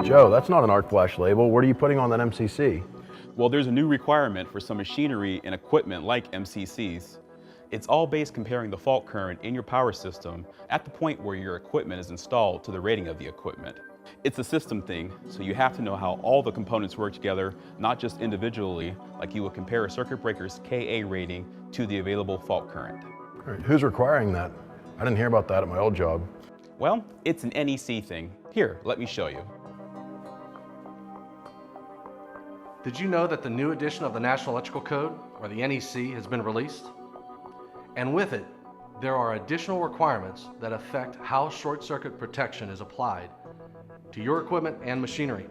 Joe, that's not an arc flash label. What are you putting on that MCC? Well, there's a new requirement for some machinery and equipment like MCCs. It's all based comparing the fault current in your power system at the point where your equipment is installed to the rating of the equipment. It's a system thing, so you have to know how all the components work together, not just individually, like you would compare a circuit breaker's KA rating to the available fault current. All right, who's requiring that? I didn't hear about that at my old job. Well, it's an NEC thing. Here, let me show you. Did you know that the new edition of the National Electrical Code, or the NEC, has been released? And with it, there are additional requirements that affect how short circuit protection is applied to your equipment and machinery.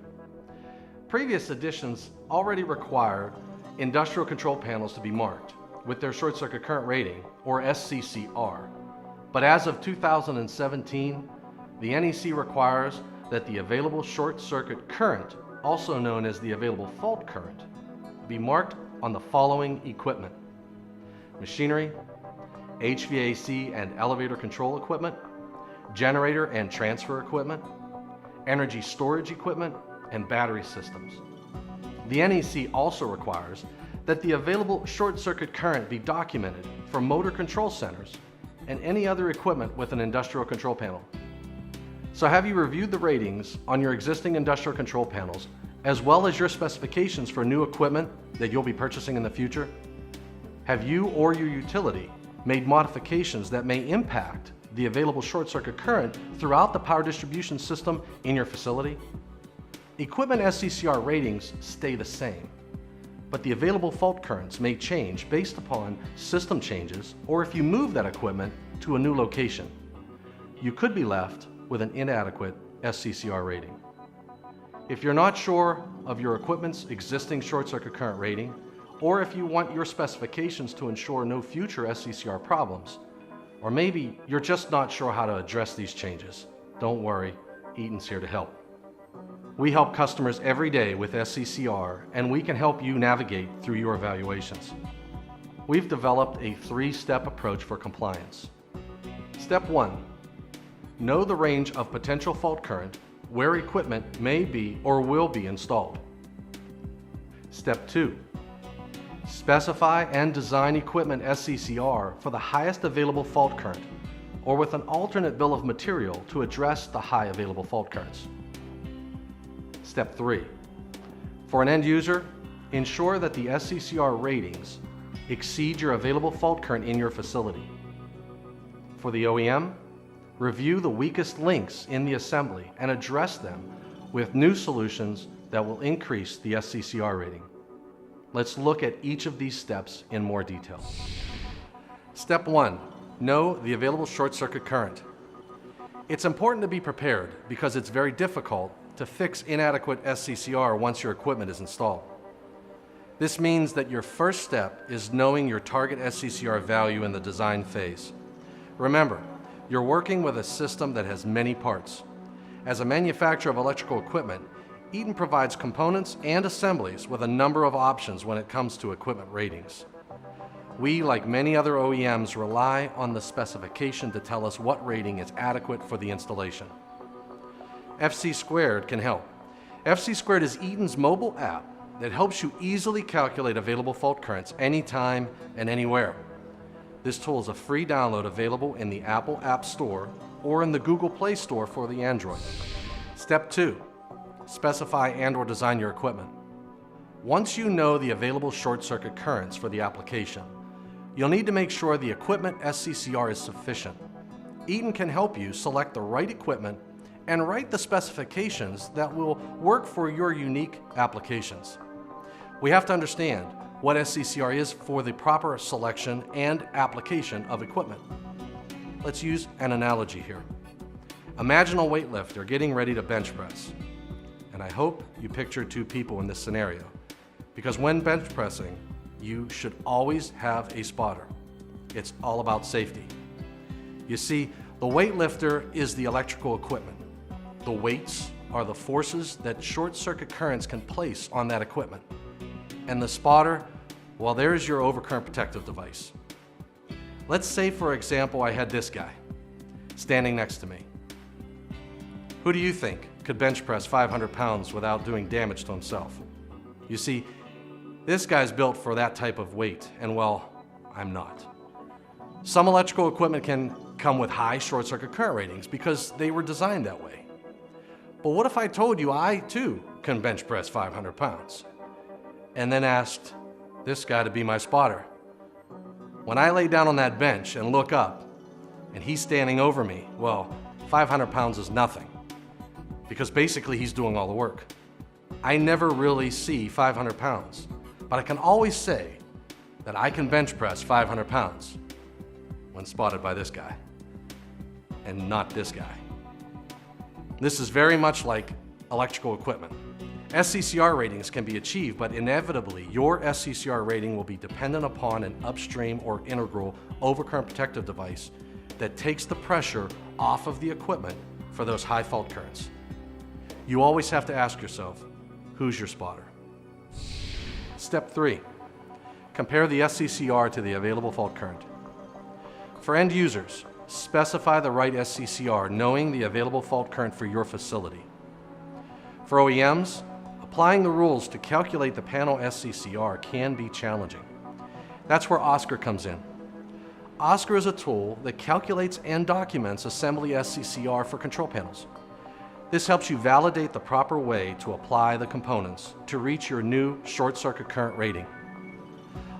Previous editions already required industrial control panels to be marked with their short circuit current rating, or SCCR. But as of 2017, the NEC requires that the available short circuit current, also known as the available fault current, be marked on the following equipment: machinery, HVAC and elevator control equipment, generator and transfer equipment, energy storage equipment, and battery systems. The NEC also requires that the available short circuit current be documented for motor control centers and any other equipment with an industrial control panel. So have you reviewed the ratings on your existing industrial control panels, as well as your specifications for new equipment that you'll be purchasing in the future? Have you or your utility made modifications that may impact the available short circuit current throughout the power distribution system in your facility? Equipment SCCR ratings stay the same, but the available fault currents may change based upon system changes, or if you move that equipment to a new location. You could be left with an inadequate SCCR rating. If you're not sure of your equipment's existing short circuit current rating, or if you want your specifications to ensure no future SCCR problems, or maybe you're just not sure how to address these changes, don't worry, Eaton's here to help. We help customers every day with SCCR, and we can help you navigate through your evaluations. We've developed a 3-step approach for compliance. Step 1, know the range of potential fault current where equipment may be or will be installed. Step 2, specify and design equipment SCCR for the highest available fault current, or with an alternate bill of material to address the high available fault currents. Step 3, for an end user, ensure that the SCCR ratings exceed your available fault current in your facility. For the OEM, review the weakest links in the assembly and address them with new solutions that will increase the SCCR rating. Let's look at each of these steps in more detail. Step 1, know the available short circuit current. It's important to be prepared because it's very difficult to fix inadequate SCCR once your equipment is installed. This means that your first step is knowing your target SCCR value in the design phase. Remember, you're working with a system that has many parts. As a manufacturer of electrical equipment, Eaton provides components and assemblies with a number of options when it comes to equipment ratings. We, like many other OEMs, rely on the specification to tell us what rating is adequate for the installation. FC² can help. FC² is Eaton's mobile app that helps you easily calculate available fault currents anytime and anywhere. This tool is a free download available in the Apple App Store or in the Google Play Store for the Android. Step 2, specify and/or design your equipment. Once you know the available short circuit currents for the application, you'll need to make sure the equipment SCCR is sufficient. Eaton can help you select the right equipment and write the specifications that will work for your unique applications. We have to understand what SCCR is for the proper selection and application of equipment. Let's use an analogy here. Imagine a weightlifter getting ready to bench press. And I hope you picture 2 people in this scenario, because when bench pressing, you should always have a spotter. It's all about safety. You see, the weightlifter is the electrical equipment. The weights are the forces that short circuit currents can place on that equipment. And the spotter, well, there's your overcurrent protective device. Let's say, for example, I had this guy. standing next to me. Who do you think could bench press 500 pounds without doing damage to himself? You see, this guy's built for that type of weight, and well, I'm not. Some electrical equipment can come with high short circuit current ratings because they were designed that way. But what if I told you I too can bench press 500 pounds? And then asked this guy to be my spotter. When I lay down on that bench and look up, and he's standing over me, well, 500 pounds is nothing, because basically he's doing all the work. I never really see 500 pounds, but I can always say that I can bench press 500 pounds when spotted by this guy, and not this guy. This is very much like electrical equipment. SCCR ratings can be achieved, but inevitably your SCCR rating will be dependent upon an upstream or integral overcurrent protective device that takes the pressure off of the equipment for those high fault currents. You always have to ask yourself, who's your spotter? Step 3, compare the SCCR to the available fault current. For end users, specify the right SCCR knowing the available fault current for your facility. For OEMs, applying the rules to calculate the panel SCCR can be challenging. That's where OSCR comes in. OSCR is a tool that calculates and documents assembly SCCR for control panels. This helps you validate the proper way to apply the components to reach your new short circuit current rating.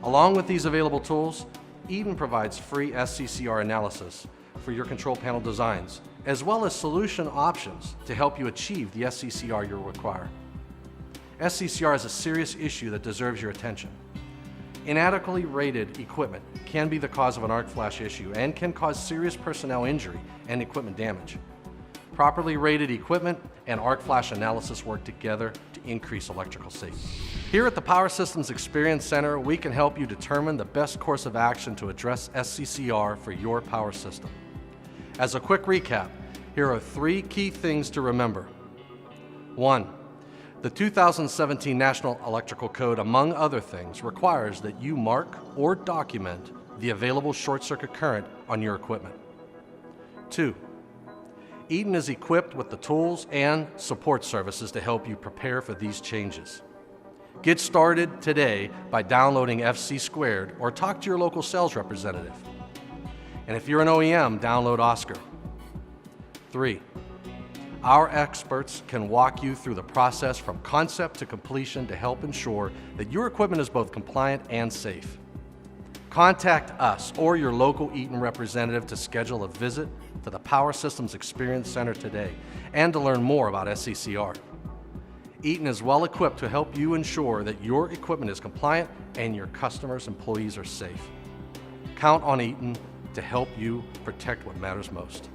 Along with these available tools, Eaton provides free SCCR analysis for your control panel designs, as well as solution options to help you achieve the SCCR you require. SCCR is a serious issue that deserves your attention. Inadequately rated equipment can be the cause of an arc flash issue and can cause serious personnel injury and equipment damage. Properly rated equipment and arc flash analysis work together to increase electrical safety. Here at the Power Systems Experience Center, we can help you determine the best course of action to address SCCR for your power system. As a quick recap, here are 3 key things to remember. 1. The 2017 National Electrical Code, among other things, requires that you mark or document the available short circuit current on your equipment. 2. Eaton is equipped with the tools and support services to help you prepare for these changes. Get started today by downloading FC² or talk to your local sales representative. And if you're an OEM, download OSCR. 3. Our experts can walk you through the process from concept to completion to help ensure that your equipment is both compliant and safe. Contact us or your local Eaton representative to schedule a visit to the Power Systems Experience Center today and to learn more about SCCR. Eaton is well equipped to help you ensure that your equipment is compliant and your customers' employees are safe. Count on Eaton to help you protect what matters most.